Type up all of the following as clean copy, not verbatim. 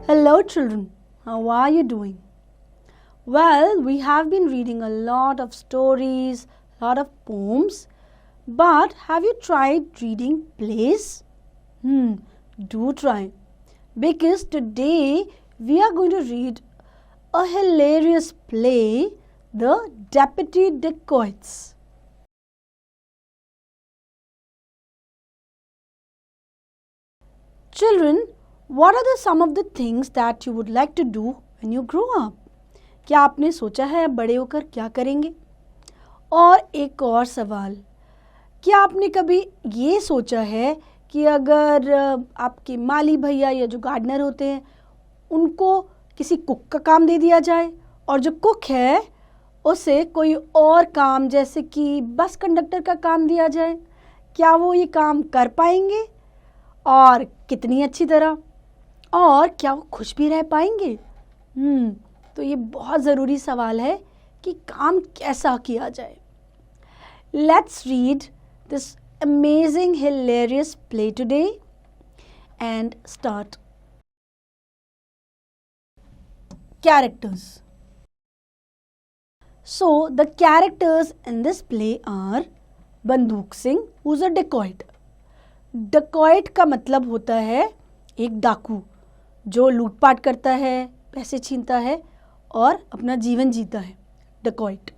Hello children, how are you doing? Well, we have been reading a lot of stories, a lot of poems, but have you tried reading plays? Do try. Because today we are going to read a hilarious play, The Deputy Dacoits. Children, what are some of the things that you would like to do when you grow up? क्या आपने सोचा है अब बड़े होकर क्या करेंगे? और एक और सवाल, क्या आपने कभी ये सोचा है कि अगर आपके माली भैया या जो गार्डनर होते हैं उनको किसी कुक का काम दे दिया जाए और जो कुक है उसे कोई और काम जैसे कि बस कंडक्टर का काम दिया जाए, क्या वो ये काम कर पाएंगे और कितनी अच्छी तरह, और क्या वो खुश भी रह पाएंगे? तो ये बहुत ज़रूरी सवाल है कि काम कैसा किया जाए. Let's read this amazing hilarious play today and start. Characters. So the characters in this play are बंदूक Singh, who's a dacoit. Dacoit का मतलब होता है एक डाकू जो लूटपाट करता है, पैसे छीनता है और अपना जीवन जीता है. Dacoit.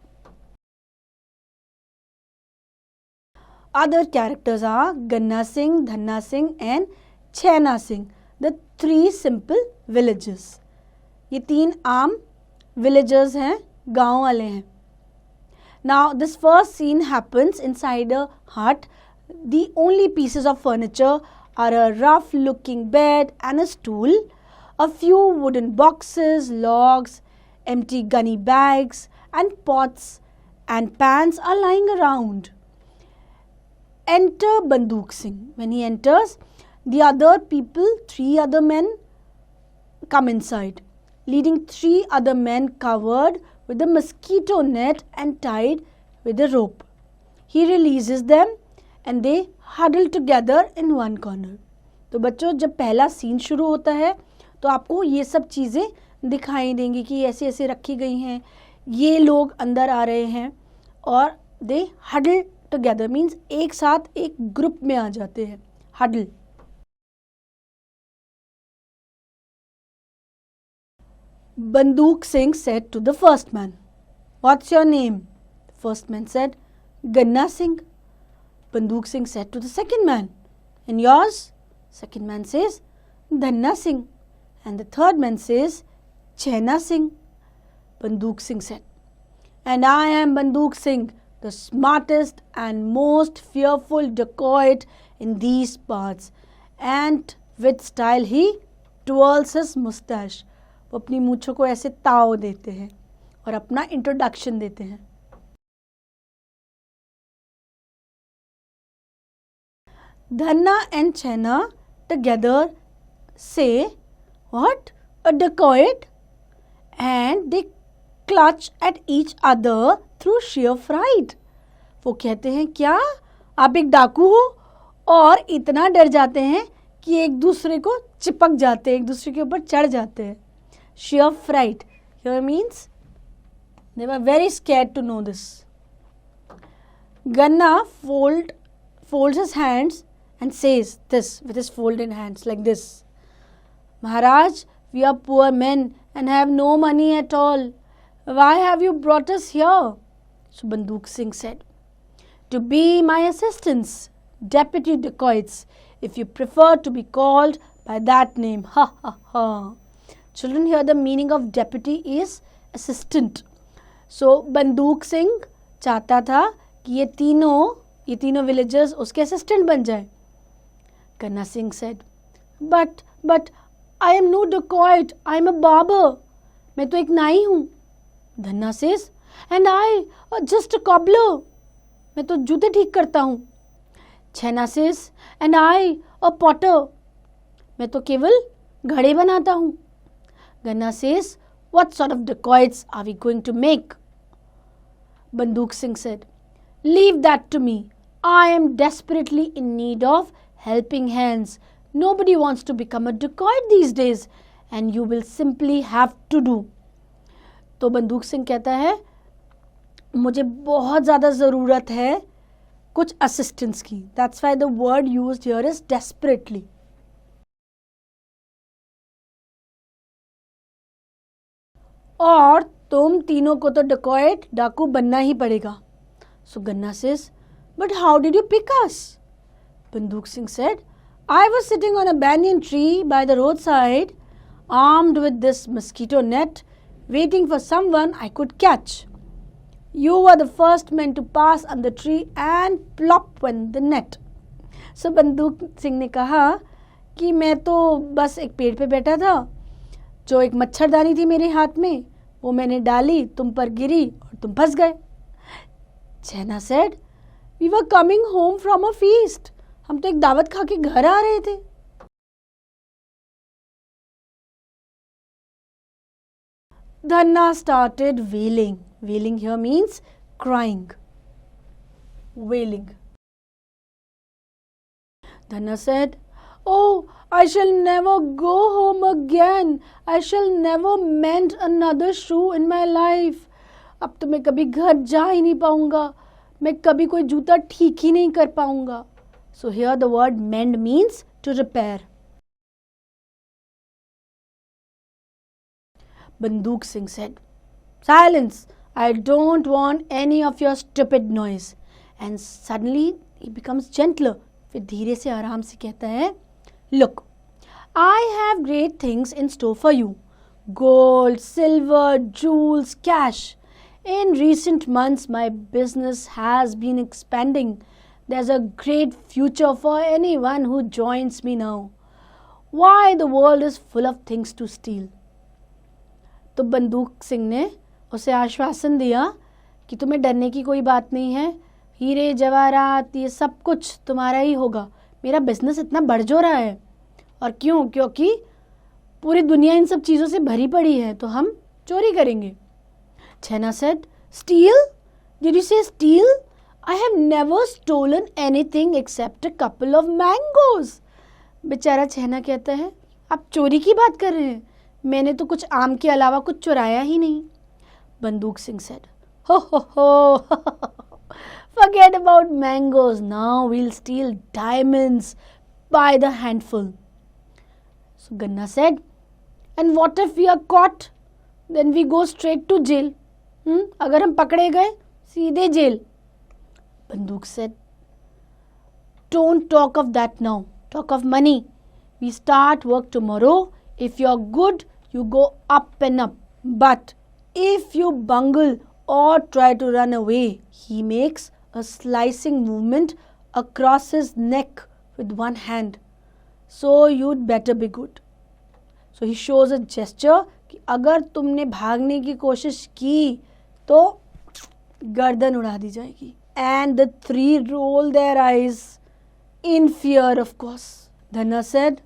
Other characters are Ganna Singh, Dhanna Singh and Chhaina Singh, the three simple villagers. ये तीन आम villagers हैं, गांव वाले हैं. Now this first scene happens inside a hut. The only pieces of furniture are a rough looking bed and a stool, a few wooden boxes, logs, empty gunny bags and pots and pans are lying around. Enter Banduk Singh. When he enters, the other people, 3 other men, come inside, leading 3 other men covered with a mosquito net and tied with a rope. He releases them and they huddle together in one corner. तो बच्चों, जब पहला scene शुरू होता है तो आपको ये सब चीज़ें दिखाई देंगी कि ऐसे ऐसे रखी गई हैं, ये लोग अंदर आ रहे हैं और दे हडल टुगेदर मीन्स एक साथ एक ग्रुप में आ जाते हैं. Huddle. Banduk Singh said to the first man, "What's your name?" The first man said, "Ganna Singh." Banduk Singh said to the second man, "And yours?" Second man says, "Dhanna Singh." And the third man says, "Chhaina Singh." Banduk Singh said, "And I am Banduk Singh, the smartest and most fearful dacoit in these parts." And with style he twirls his mustache. वो अपनी मूंछों को ऐसे ताव देते हैं और अपना introduction देते हैं. Dhanna and Chhaina together say, "What? A dacoit?" And they clutch at each other through sheer fright. वो कहते हैं, क्या आप एक डाकू हो? और इतना डर जाते हैं कि एक दूसरे को चिपक जाते हैं, एक दूसरे के ऊपर चढ़ जाते हैं. Sheer fright here means they were very scared to know this. Ganna folds his hands and says this with his folded hands like this, "Maharaj, we are poor men and have no money at all. Why have you brought us here?" So Banduk Singh said, "To be my assistants, deputy dacoits, if you prefer to be called by that name." Ha ha ha. Children, here the meaning of deputy is assistant. So Banduk Singh चाहता था कि ये तीनों villagers उसके assistant बन जाए. Ganna Singh said, but I am no dacoit, I am a barber. मैं तो एक नाई हूँ. Dhanna says, and I just a cobbler. मैं तो जूते ठीक करता हूँ. Chhaina says, and I a potter. मैं तो केवल घड़े बनाता हूँ. Ganna says, what sort of dacoits are we going to make? Banduk Singh said, leave that to me. I am desperately in need of helping hands. Nobody wants to become a dacoit these days. and you will simply have to do. तो बंदूक सिंह कहता है मुझे बहुत ज़्यादा ज़रूरत है कुछ असिस्टेंस की. That's why the word used here is desperately. और तुम तीनों को तो डकॉइट डाकू बनना ही पड़ेगा. So Ganna says, but how did you pick us? Banduk Singh said, I was sitting on a banyan tree by the roadside, armed with this mosquito net, waiting for someone I could catch. You were the first men to pass on the tree and plop went the net. So Banduk Singh ने कहा कि मैं तो बस एक पेड़ पे बैठा था, जो एक मच्छरदानी थी मेरे हाथ में, वो मैंने डाली, तुम पर गिरी और तुम फंस गए. Chena said, we were coming home from a feast. हम तो एक दावत खा के घर आ रहे थे. Dhanna started wailing. Wailing here means crying. Wailing. Dhanna said, oh, I shall never go home again. I shall never mend another shoe in my life. अब तो मैं कभी घर जा ही नहीं पाऊंगा, मैं कभी कोई जूता ठीक ही नहीं कर पाऊंगा. So here the word mend means to repair. Banduk Singh said, silence, I don't want any of your stupid noise. And suddenly he becomes gentler. फिर धीरे से आराम से कहता है, look, I have great things in store for you. Gold, silver, jewels, cash. In recent months, my business has been expanding. There's a great future for anyone who joins me now. Why the world is full of things to steal. तो बंदूक सिंह ने उसे आश्वासन दिया कि तुम्हें डरने की कोई बात नहीं है, हीरे जवाहरात ये सब कुछ तुम्हारा ही होगा. मेरा बिजनेस इतना बढ़ जो रहा है. और क्यों? क्योंकि पूरी दुनिया इन सब चीज़ों से भरी पड़ी है, तो हम चोरी करेंगे. Chena said, steal? Did you say steal? I have never stolen anything except a couple of mangoes. बेचारा छेना कहता है, आप चोरी की बात कर रहे हैं, मैंने तो कुछ आम के अलावा कुछ चुराया ही नहीं. बंदूक Singh said, ho, forget about mangoes, now we'll steal diamonds by the handful. So Ganna said, and what if we are caught? Then we go straight to jail. अगर हम पकड़े गए सीधे जेल. बंदूक said, don't talk of that now, talk of money. We start work tomorrow. If you're good, you go up and up. But if you bungle or try to run away, he makes a slicing movement across his neck with one hand. So you'd better be good. So he shows a gesture कि अगर तुमने भागने की कोशिश की तो गर्दन उड़ा दी जाएगी. And the three roll their eyes in fear, of course. Dhanna said,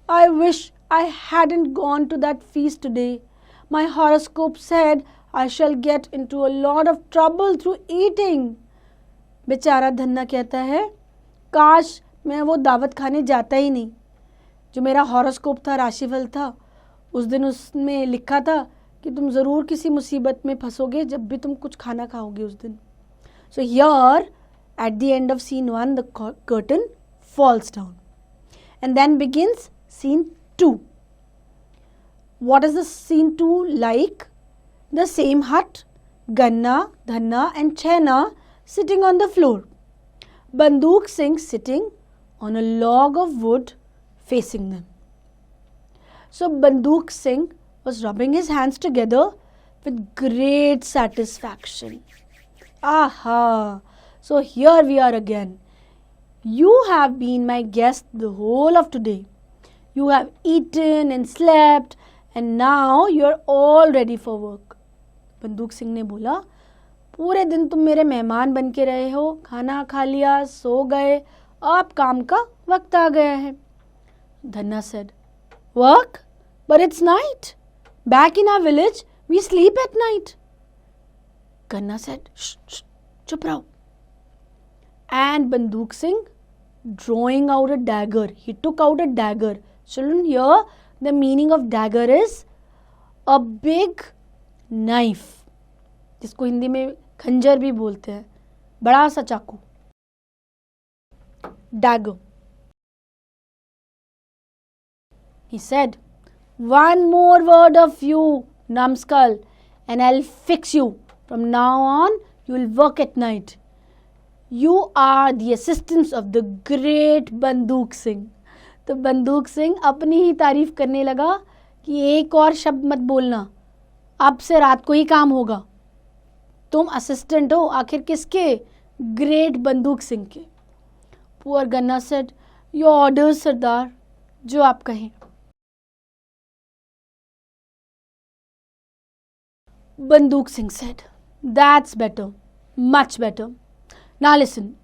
I wish I hadn't gone to that feast today. My horoscope said I shall get into a lot of trouble through eating. बेचारा धन्ना कहता है, काश मैं वो दावत खाने जाता ही नहीं. जो मेरा हॉरोस्कोप था, राशिफल था, उस दिन उसमें लिखा था कि तुम ज़रूर किसी मुसीबत में फंसोगे जब भी तुम कुछ खाना खाओगे उस दिन. So here, at the end of scene 1, the curtain falls down. And then begins scene 2. What is the scene 2 like? The same hut, Ganna, Dhanna and Chena sitting on the floor. Banduk Singh sitting on a log of wood facing them. So Banduk Singh was rubbing his hands together with great satisfaction. Aha! So here we are again. You have been my guest the whole of today. You have eaten and slept and now you are all ready for work. बंदूक सिंह ने बोला, पूरे दिन तुम मेरे मेहमान बन के रहे हो, खाना खा लिया, सो गए, अब काम का वक्त आ गया है. Dhanna said, work? But it's night. Back in our village, we sleep at night. Ganna said, shh, chup raho. And Banduk Singh, drawing out a dagger, he took out a dagger. Children, here The meaning of dagger is a big knife, जिसको हिंदी में खंजर भी बोलते हैं, बड़ा सा चाकू. Dagger. He said, one more word of you, numbskull, and I'll fix you. From now on, you will work at night. You are the assistants of the great बंदूक सिंह. तो बंदूक सिंह अपनी ही तारीफ करने लगा कि एक और शब्द मत बोलना, अब से रात को ही काम होगा. तुम असिस्टेंट हो आखिर किसके? ग्रेट बंदूक सिंह के. पुअर गन्ना सेड, योर ऑर्डर्स सरदार, जो आप कहें. Banduk Singh said, that's better, much better. Now listen,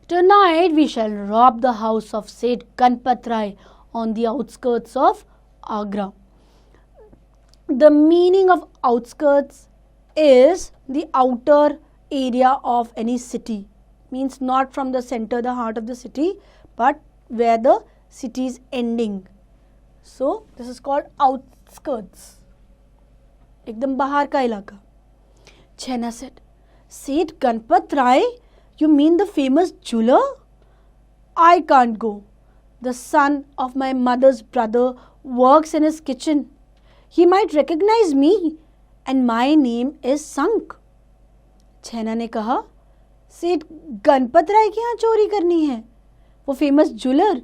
tonight we shall rob the house of Seth Ganpat Rai on the outskirts of Agra. The meaning of outskirts is the outer area of any city. Means not from the center, the heart of the city, but where the city is ending. So this is called outskirts. एकदम बाहर का इलाका. Chena said, Seth Ganpat Rai, you mean the famous jeweler? I can't go. The son of my mother's brother works in his kitchen. He might recognize me and my name is Sank. Chena ने कहा, सेठ गणपत राय के यहाँ चोरी करनी है? वो famous jeweller,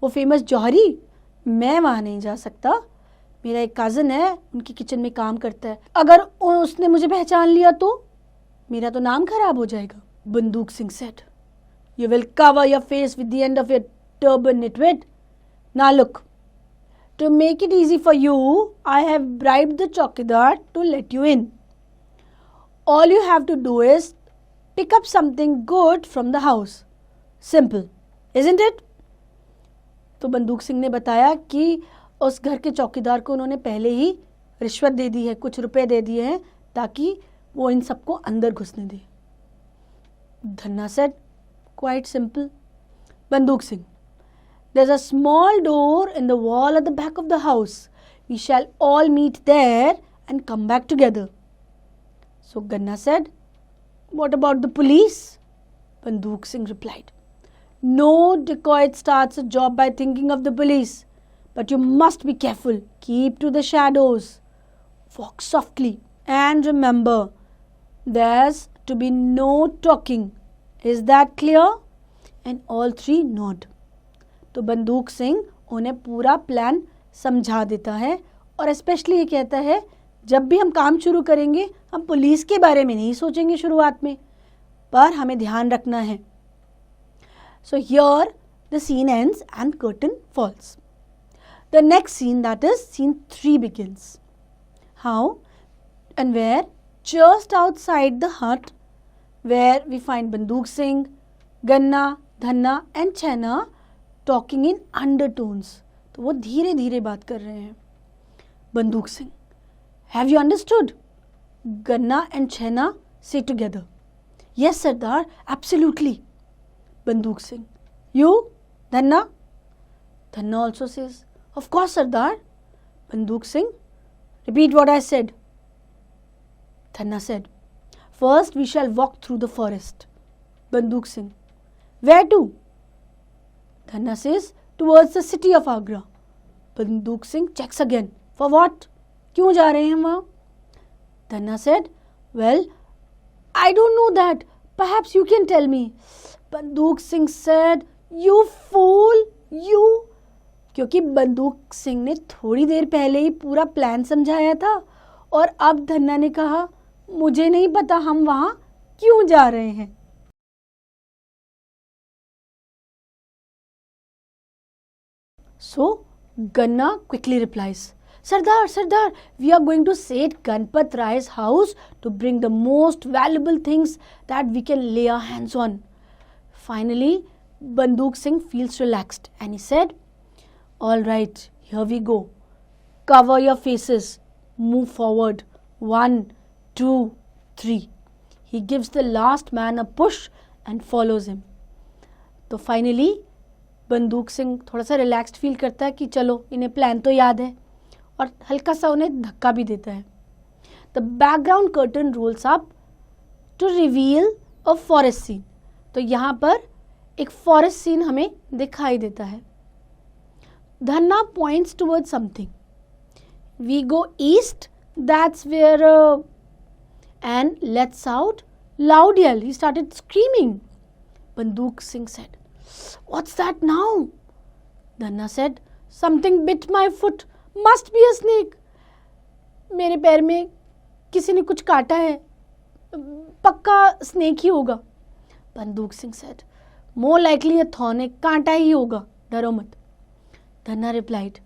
वो फेमस जौहरी, मैं वहाँ नहीं जा सकता. मेरा एक कज़न है, उनकी किचन में काम करता है. अगर उसने मुझे पहचान लिया तो मेरा तो नाम खराब हो जाएगा. Banduk Singh said, you will cover your face with the end of your turban nitwit. Now look, to make it easy for you, I have bribed the chowkidar to let you in. All you have to do is pick up something good from the house. Simple, isn't it? तो बंदूक सिंह ने बताया कि उस घर के चौकीदार को उन्होंने पहले ही रिश्वत दे दी है, कुछ रुपए दे दिए हैं ताकि वो इन सबको अंदर घुसने दे. Dhanna said, quite simple. बंदूक Singh, there's a small door in the wall at the back of the house. We shall all meet there and come back together. So Ganna said, what about the police? Banduk Singh replied, no dacoit starts a job by thinking of the police. But you must be careful. Keep to the shadows. Walk softly. And remember, there's to be no talking. Is that clear? And all three nod. तो बंदूक सिंह उन्हें पूरा plan समझा देता है और specially ये कहता है जब भी हम काम शुरू करेंगे हम पुलिस के बारे में नहीं सोचेंगे शुरुआत में, पर हमें ध्यान रखना है. So here the scene ends and curtain falls. The next scene, that is scene 3, begins. How and where? Just outside the hut where we find Banduk Singh, Ganna, Dhanna and Chena talking in undertones. तो वो धीरे धीरे बात कर रहे हैं. Banduk Singh, have you understood? Ganna and Chena say together, yes Sardar, absolutely. Banduk Singh, you? Dhanna? Dhanna also says, of course Sardar. Banduk Singh, repeat what I said. Dhanna said, first we shall walk through the forest. Banduk Singh, where to? Dhanna says, towards the city of Agra. Banduk Singh checks again. For what? क्यों जा रहे हैं वहाँ? Dhanna said, well, I don't know that. Perhaps you can tell me. Banduk Singh said, you fool, you. क्योंकि बंदूक सिंह ने थोड़ी देर पहले ही पूरा प्लान समझाया था और अब धन्ना ने कहा मुझे नहीं पता हम वहाँ क्यों जा रहे हैं. So Ganna quickly replies, Sardar, Sardar, we are going to Seth Ganpat Rai's house to bring the most valuable things that we can lay our hands on. Finally, Banduk Singh feels relaxed and he said, all right, here we go. Cover your faces. Move forward. 1, 2, 3. He gives the last man a push and follows him. तो finally, बंदूक सिंह थोड़ा सा relaxed feel करता है कि चलो इन्हें plan तो याद है. और हल्का सा उन्हें धक्का भी देता है. The background curtain rolls up to reveal a forest scene. तो यहाँ पर एक फॉरेस्ट सीन हमें दिखाई देता है. Dhanna points toward something. We go east, that's where and lets out loud yell. He started screaming. Banduk Singh said, "What's that now?" Dhanna said, "Something bit my foot. Must be a snake." मेरे पैर में किसी ने कुछ काटा है, पक्का snake ही होगा. बंदूक Singh said, "More likely a thorn. एक कांटा ही होगा, डरो मत." Dhanna replied,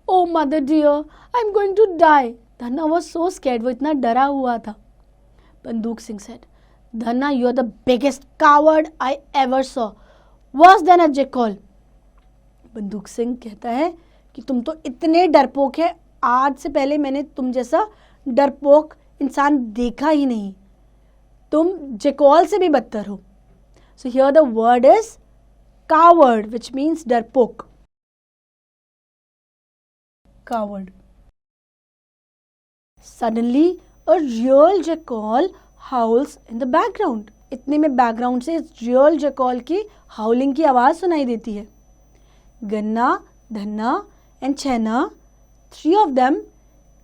"Oh mother dear, I'm going to die." Dhanna was so scared. वो इतना डरा हुआ था. Banduk Singh said, "Dhanna, you are the biggest coward I ever saw. Worse than a jackal." बंदूक सिंह कहता है कि तुम तो इतने डरपोक है, आज से पहले मैंने तुम जैसा डरपोक इंसान देखा ही नहीं. तुम जैकल से भी बदतर हो. So here the word is coward, which means डरपोक. Coward. Suddenly a real jackal howls in the background. इतने में बैकग्राउंड से रियल jackal की हाउलिंग की आवाज़ सुनाई देती है. गन्ना, धन्ना एंड छैना, 3 of them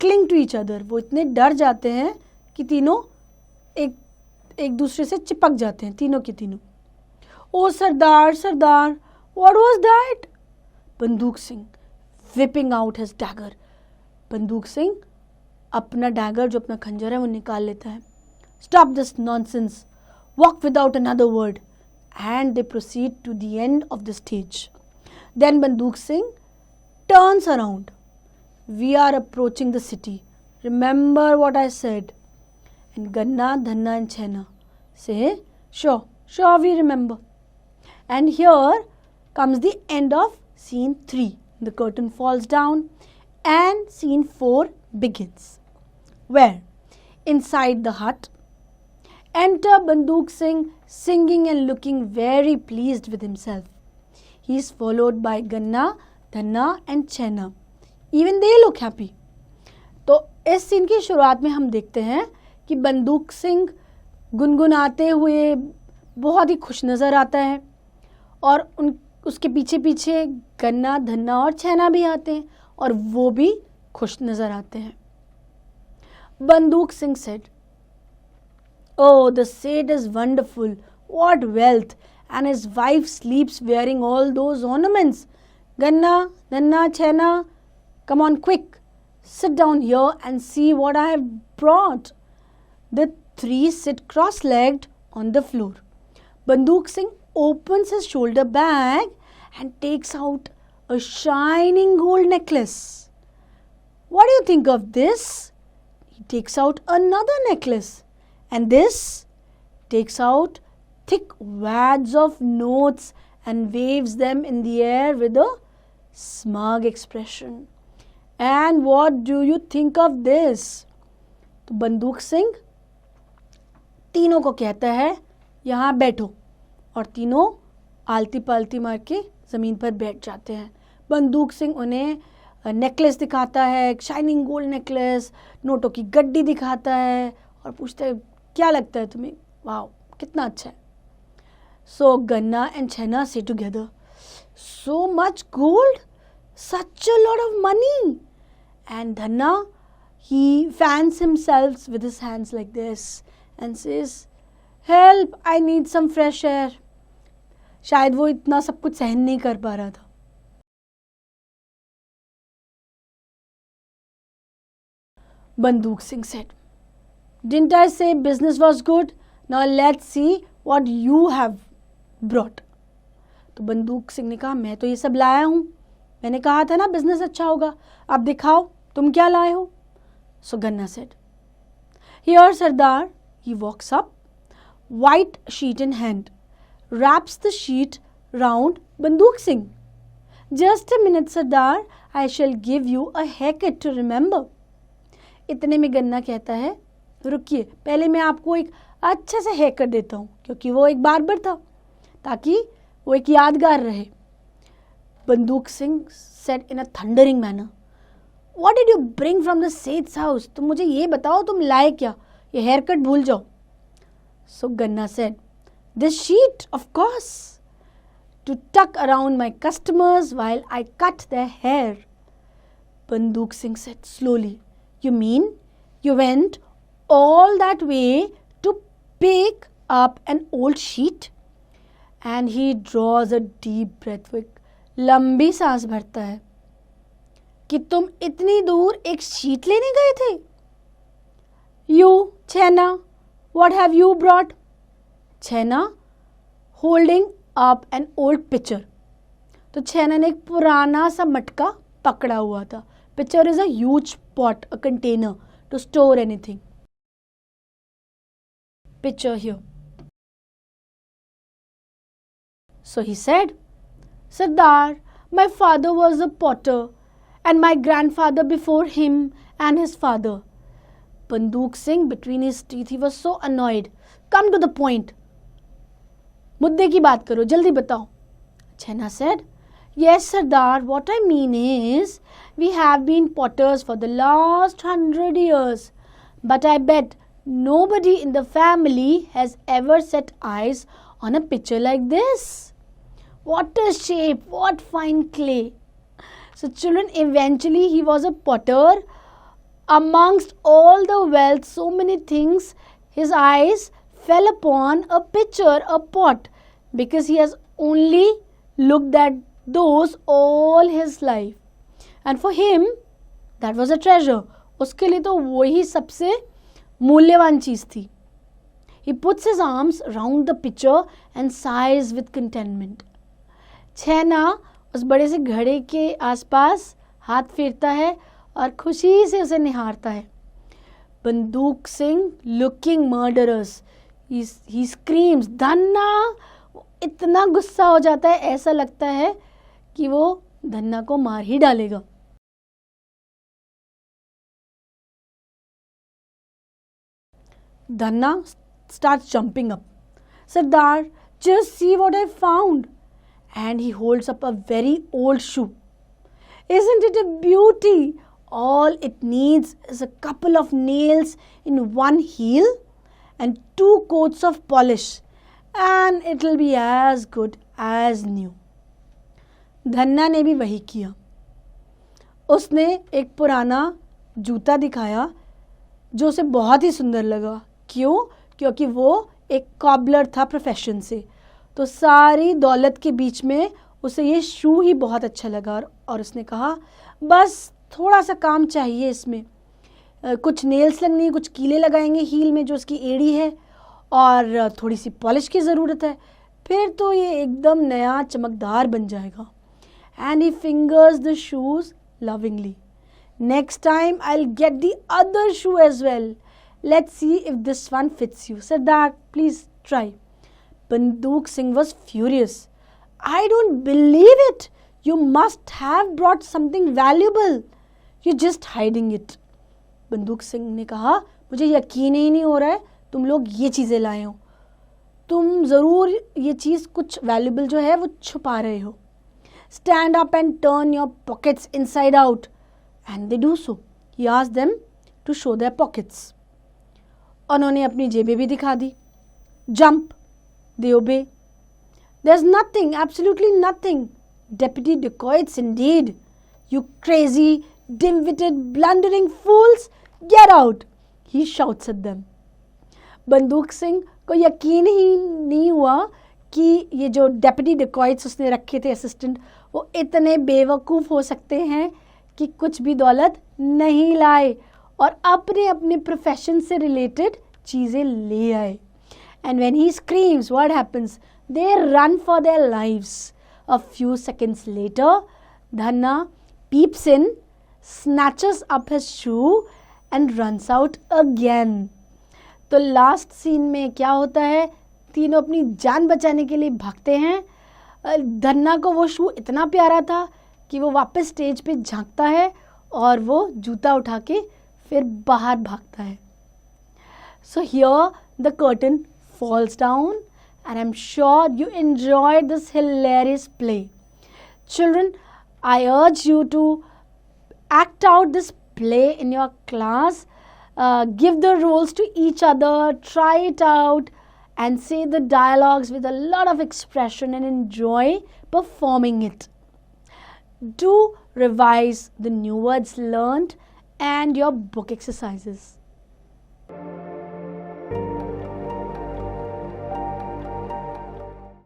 cling to each other. वो इतने डर जाते हैं कि तीनों एक दूसरे से चिपक जाते हैं, तीनों के तीनों. ओ सरदार, सरदार, what was that? बंदूक Singh whipping out his dagger. बंदूक सिंह अपना डैगर, जो अपना खंजर है, वो निकाल लेता है. Stop this nonsense, walk without another word. And they proceed to the end of the stage. Then Banduk Singh turns around. We are approaching the city. Remember what I said. And Ganna, Dhanna and Chhaina say sure we remember. And here comes the end of scene 3. The curtain falls down and scene 4 begins. Where? Inside the hut, enter Banduk Singh singing and looking very pleased with himself. He is followed by Ganna, Dhanna and Chena. Even they look happy. तो इस scene की शुरुआत में हम देखते हैं कि बंदूक सिंह गुनगुनाते हुए बहुत ही खुश नज़र आता है और उसके पीछे पीछे गन्ना, धन्ना और छैना भी आते हैं और वो भी खुश नज़र आते हैं. Banduk Singh said, "Oh, the Seth is wonderful. What wealth! And his wife sleeps wearing all those ornaments. Ganna, Dhanna, Chena, come on quick. Sit down here and see what I have brought." The 3 sit cross-legged on the floor. Banduk Singh opens his shoulder bag and takes out a shining gold necklace. What do you think of this? He takes out another necklace, and this takes out thick wads of notes and waves them in the air with a smug expression. And what do you think of this? तो बंदूक सिंह तीनों को कहता है, यहाँ बैठो, और तीनों आलती पालती मार के ज़मीन पर बैठ जाते हैं. बंदूक सिंह उन्हें नेकलेस दिखाता है, एक शाइनिंग गोल्ड नेकलेस, नोटों की गड्डी दिखाता है और पूछता है, क्या लगता है तुम्हें? वाह, कितना अच्छा है. सो गन्ना एंड छैना से together, so much gold, such a lot of money. And Dhanna, he fans himself with his hands like this and says, "Help, I need some fresh air." शायद वो इतना सब कुछ सहन नहीं कर पा रहा था. Banduk Singh said, "Didn't I say business was good? Now let's see what you have brought." तो बंदूक सिंह ने कहा, मैं तो ये सब लाया हूँ, मैंने कहा था ना बिजनेस अच्छा होगा, अब दिखाओ तुम क्या लाए हो. So Ganna said, "Here, Sardar." He walks up, white sheet in hand, wraps the sheet round Banduk Singh. "Just a minute, Sardar. I shall give you a haircut to remember." इतने में गन्ना कहता है, रुकिए, पहले मैं आपको एक अच्छा सा हेयरकट देता हूँ, क्योंकि वो एक बार्बर था, ताकि वो एक यादगार रहे. बंदूक Singh said in a thundering manner, What did you bring from the Seth's house? तुम मुझे ये बताओ तुम लाए क्या? ये हेयर कट भूल जाओ. So Ganna said, this sheet, of course, to tuck around my customers while I cut their hair. Banduk Singh said slowly, you mean you went all that way to pick up an old sheet? And he draws a deep breath. वो लंबी सांस भरता है कि तुम इतनी दूर एक शीट लेने गए थे. You, Chena, what have you brought? Chena holding up an old pitcher. तो छेना ने एक पुराना सा मटका पकड़ा हुआ था. Pitcher is a huge pot, a container to store anything. Pitcher here. So he said, Sardar, my father was a potter and my grandfather before him and his father. Banduk Singh, between his teeth, he was so annoyed. Come to the point. मुद्दे की बात करो, जल्दी बताओ. Chena said, yes, Sardar, what I mean is, we have been potters for the last 100 years. But I bet nobody in the family has ever set eyes on a pitcher like this. What a shape, what fine clay. So children, eventually he was a potter. Amongst all the wealth, so many things, his eyes fell upon a pitcher, a pot, because he has only looked at those all his life. And for him, that was a treasure. उसके लिए तो वही सबसे मूल्यवान चीज थी. He puts his arms round the pitcher and sighs with contentment. छेना उस बड़े से घड़े के आसपास हाथ फेरता है और खुशी से उसे निहारता है. बंदूक Singh looking murderous, he screams, Dhanna. इतना गुस्सा हो जाता है, ऐसा लगता है कि वो धन्ना को मार ही डालेगा. Dhanna starts jumping up. Sardar, just see what I found. And he holds up a very old shoe. Isn't it a beauty? All it needs is a couple of nails in one heel and 2 coats of polish, and it'll be as good as new. Dhanna ने भी वही किया. उसने एक पुराना जूता दिखाया जो उसे बहुत ही सुंदर लगा. क्यों? क्योंकि वो एक कॉबलर था प्रोफेशन से. तो सारी दौलत के बीच में उसे ये शू ही बहुत अच्छा लगा और उसने कहा बस थोड़ा सा काम चाहिए इसमें. कुछ नेल्स लगनी है, कुछ कीले लगाएंगे हील में जो उसकी एड़ी है, और थोड़ी सी पॉलिश की ज़रूरत है. फिर तो ये एकदम नया चमकदार बन जाएगा. And he fingers the shoes lovingly. Next time I will get the other shoe as well. Let's see if this one fits you. Siddharth, please try. Banduk Singh was furious. I don't believe it. You must have brought something valuable. You're just hiding it. बंदूक सिंह ने कहा, मुझे यकीन ही नहीं हो रहा है तुम लोग ये चीज़ें लाए हो. तुम ज़रूर ये चीज़ कुछ वैल्यूबल जो है वो छुपा रहे हो. Stand up and turn your pockets inside out. And they do so. He asked them to show their pockets. उन्होंने अपनी जेबें भी दिखा दी. Jump. They obey. There's nothing, absolutely nothing. Deputy Dacoits indeed. You crazy, dim-witted, blundering fools, get out! He shouts at them. बंदूक सिंह को यकीन ही नहीं हुआ कि ये जो डेप्यूटी डेकॉइट्स उसने रखे थे असिस्टेंट, वो इतने बेवकूफ़ हो सकते हैं कि कुछ भी दौलत नहीं लाए और अपने अपने प्रोफेशन से रिलेटेड चीज़ें ले आए. And when he screams, what happens? They run for their lives. A few seconds later, Dhanna peeps in, snatches up his shoe and runs out again. तो लास्ट सीन में क्या होता है? तीनों अपनी जान बचाने के लिए भागते हैं. धन्ना को वो शू इतना प्यारा था कि वो वापस स्टेज पे झांकता है और वो जूता उठा के फिर बाहर भागता है. So here the curtain falls down, and I'm sure you enjoyed this hilarious play. Children, I urge you to act out this play in your class. Give the roles to each other, try it out, and say the dialogues with a lot of expression and enjoy performing it. Do revise the new words learned and your book exercises.